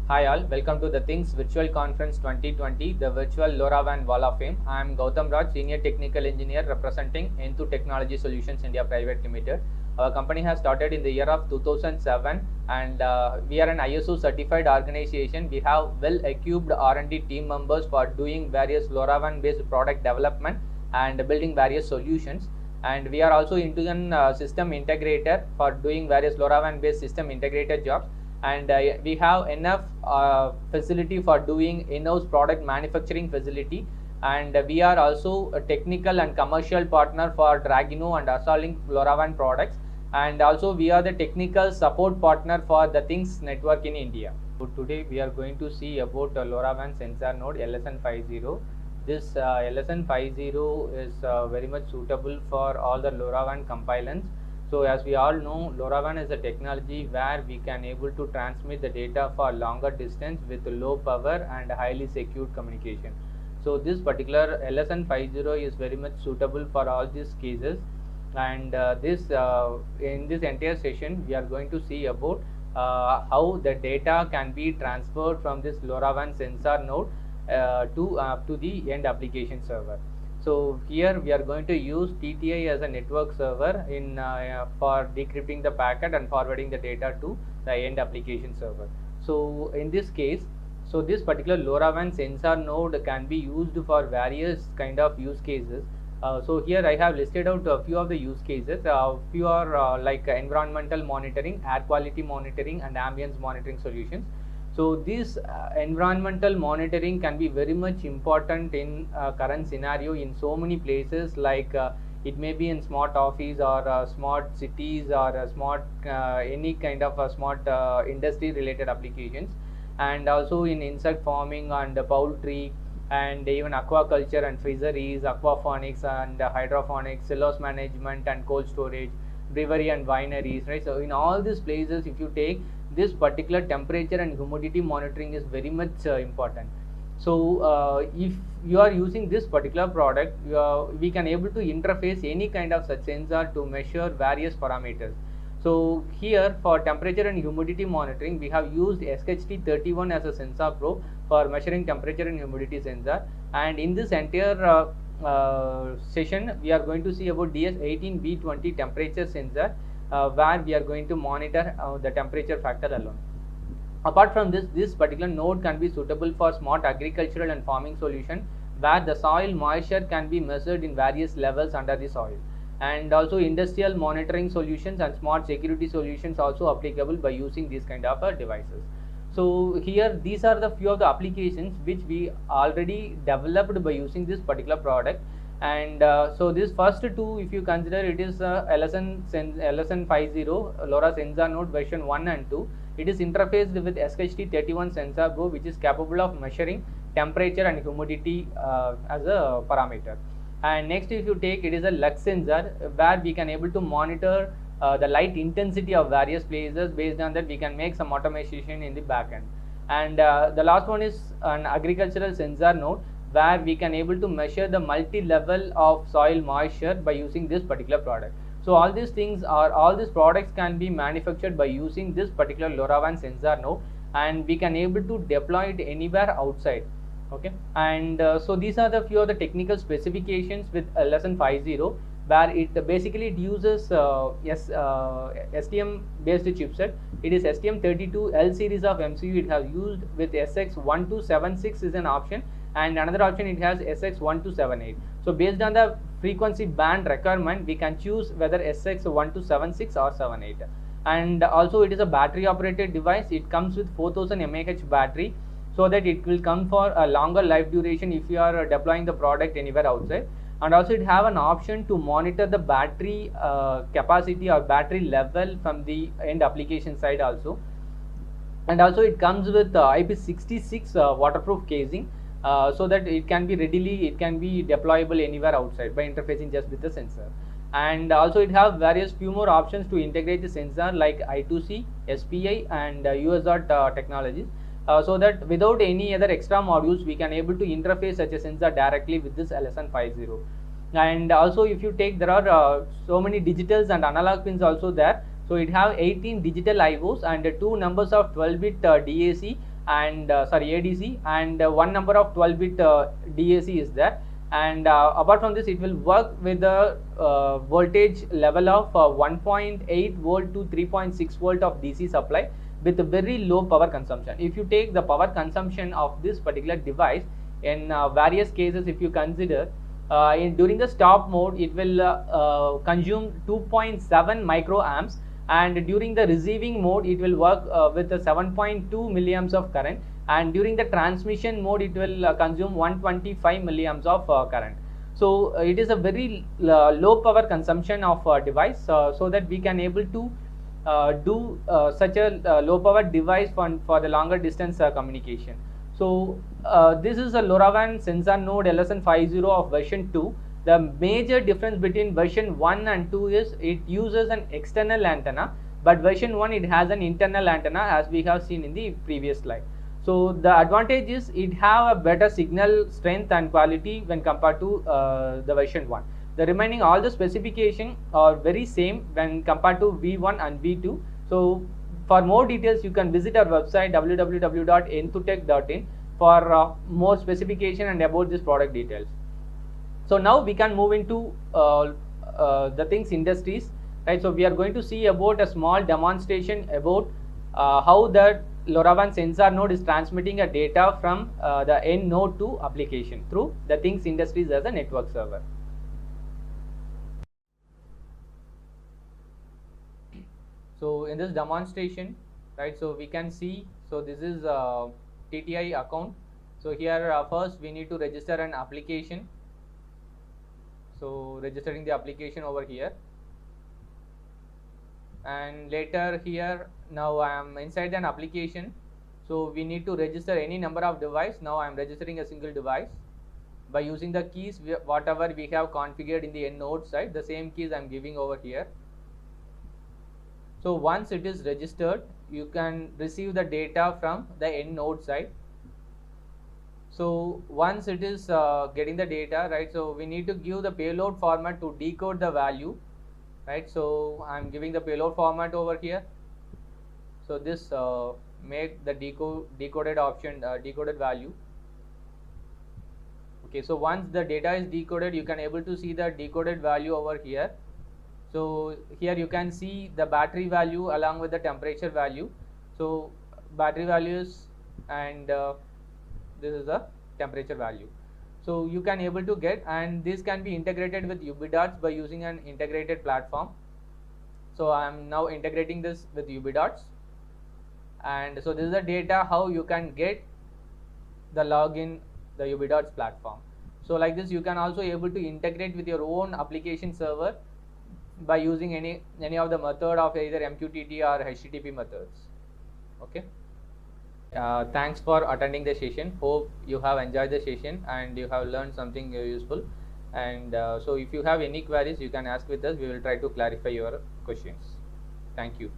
Hi all, welcome to the Things Virtual Conference 2020, the virtual LoRaWAN Wall of Fame. I am Gautam Raj, Senior Technical Engineer representing Enthoo Technology Solutions India Private Limited. Our company has started in the year of 2007 and we are an ISO certified organization. We have well-equipped R&D team members for doing various LoRaWAN based product development and building various solutions. And we are also into an system integrator for doing various LoRaWAN based system integrator jobs. And we have enough facility for doing in-house product manufacturing facility, and we are also a technical and commercial partner for Dragino and Asalink LoRaWAN products, and also we are the technical support partner for the Things Network in India. So today we are going to see about LoRaWAN sensor node LSN50. This LSN50 is very much suitable for all the LoRaWAN compilants. So as we all know, LoRaWAN is a technology where we can able to transmit the data for longer distance with low power and highly secured communication. So this particular LSN50 is very much suitable for all these cases. And in this entire session, we are going to see about how the data can be transferred from this LoRaWAN sensor node to the end application server. So here we are going to use TTI as a network server for decrypting the packet and forwarding the data to the end application server. So in this case, so this particular LoRaWAN sensor node can be used for various kind of use cases. So here I have listed out a few of the use cases. Few are like environmental monitoring, air quality monitoring, and ambience monitoring solutions. So this environmental monitoring can be very much important in current scenario in so many places, like it may be in smart office or smart cities or smart any kind of smart industry related applications, and also in insect farming and poultry, and even aquaculture and fisheries, aquaponics and hydroponics, silos management and cold storage, brewery and wineries, right? So in all these places, if you take this particular temperature and humidity monitoring is very much important. So if you are using this particular product, we can able to interface any kind of such sensor to measure various parameters. So here for temperature and humidity monitoring, we have used SHT31 as a sensor probe for measuring temperature and humidity sensor. And in this entire session, we are going to see about DS18B20 temperature sensor, where we are going to monitor the temperature factor alone. Apart from this particular node can be suitable for smart agricultural and farming solution, where the soil moisture can be measured in various levels under the soil, and also industrial monitoring solutions and smart security solutions also applicable by using these kind of devices. So here these are the few of the applications which we already developed by using this particular product. And so this first two, if you consider, it is LSN50 LoRa sensor node version 1 and 2. It is interfaced with SHT31 sensor probe, which is capable of measuring temperature and humidity as a parameter. And next, if you take, it is a lux sensor, where we can able to monitor the light intensity of various places. Based on that, we can make some automation in the backend. And the last one is an agricultural sensor node, where we can able to measure the multi-level of soil moisture by using this particular product. So all these products can be manufactured by using this particular LoRaWAN sensor node, and we can able to deploy it anywhere outside. Okay, and so these are the few of the technical specifications with LSN50, where it basically it uses STM based chipset. It is STM32 series of MCU. It has used with SX1276 is an option, and another option it has SX1278. So based on the frequency band requirement, we can choose whether SX1276 or 78. And also it is a battery operated device. It comes with 4000 mAh battery, so that it will come for a longer life duration if you are deploying the product anywhere outside. And also it have an option to monitor the battery capacity or battery level from the end application side also. And also it comes with IP66 waterproof casing, so that it can be deployable anywhere outside by interfacing just with the sensor. And also it have various few more options to integrate the sensor, like I2C, SPI, and USART technologies, so that without any other extra modules, we can able to interface such a sensor directly with this LSN50. And also if you take, there are so many digitals and analog pins also there. So it have 18 digital IOs and 2 numbers of 12-bit DAC and ADC, and one number of 12-bit DAC is there. And apart from this, it will work with the voltage level of 1.8 volt to 3.6 volt of DC supply with a very low power consumption. If you take the power consumption of this particular device in various cases, if you consider during the stop mode, it will consume 2.7 microamps, and during the receiving mode, it will work with a 7.2 milliamps of current, and during the transmission mode, it will consume 125 milliamps of current. So it is a very low power consumption of device, so that we can able to do such a low power device for the longer distance communication. So this is a LoRaWAN sensor node LSN50 of version 2. The major difference between version 1 and 2 is it uses an external antenna, but version 1 it has an internal antenna, as we have seen in the previous slide. So the advantage is it have a better signal strength and quality when compared to the version 1. The remaining all the specification are very same when compared to V1 and V2. So for more details, you can visit our website www.enthutech.in for more specification and about this product details. So now we can move into the things industries, right? So we are going to see about a small demonstration about how the LoRaWAN sensor node is transmitting a data from the end node to application through the things industries as a network server. So in this demonstration, right, so we can see, so this is TTI account. So here first we need to register an application. So registering the application over here, and later here, now I am inside an application. So we need to register any number of device. Now I am registering a single device by using the keys whatever we have configured in the end node side. The same keys I am giving over here. So once it is registered, you can receive the data from the end node side. So once it is getting the data, right, so we need to give the payload format to decode the value, right. So I am giving the payload format over here. So this make the decoded option decoded value. Okay, so once the data is decoded, you can able to see the decoded value over here. So here you can see the battery value along with the temperature value. So battery values, and this is the temperature value. So you can able to get, and this can be integrated with UbiDots by using an integrated platform. So I am now integrating this with UbiDots, and so this is the data how you can get the login the UbiDots platform. So like this, you can also able to integrate with your own application server by using any of the method of either MQTT or HTTP methods. Okay. Thanks for attending the session. Hope you have enjoyed the session and you have learned something useful. And so if you have any queries, you can ask with us. We will try to clarify your questions. Thank you.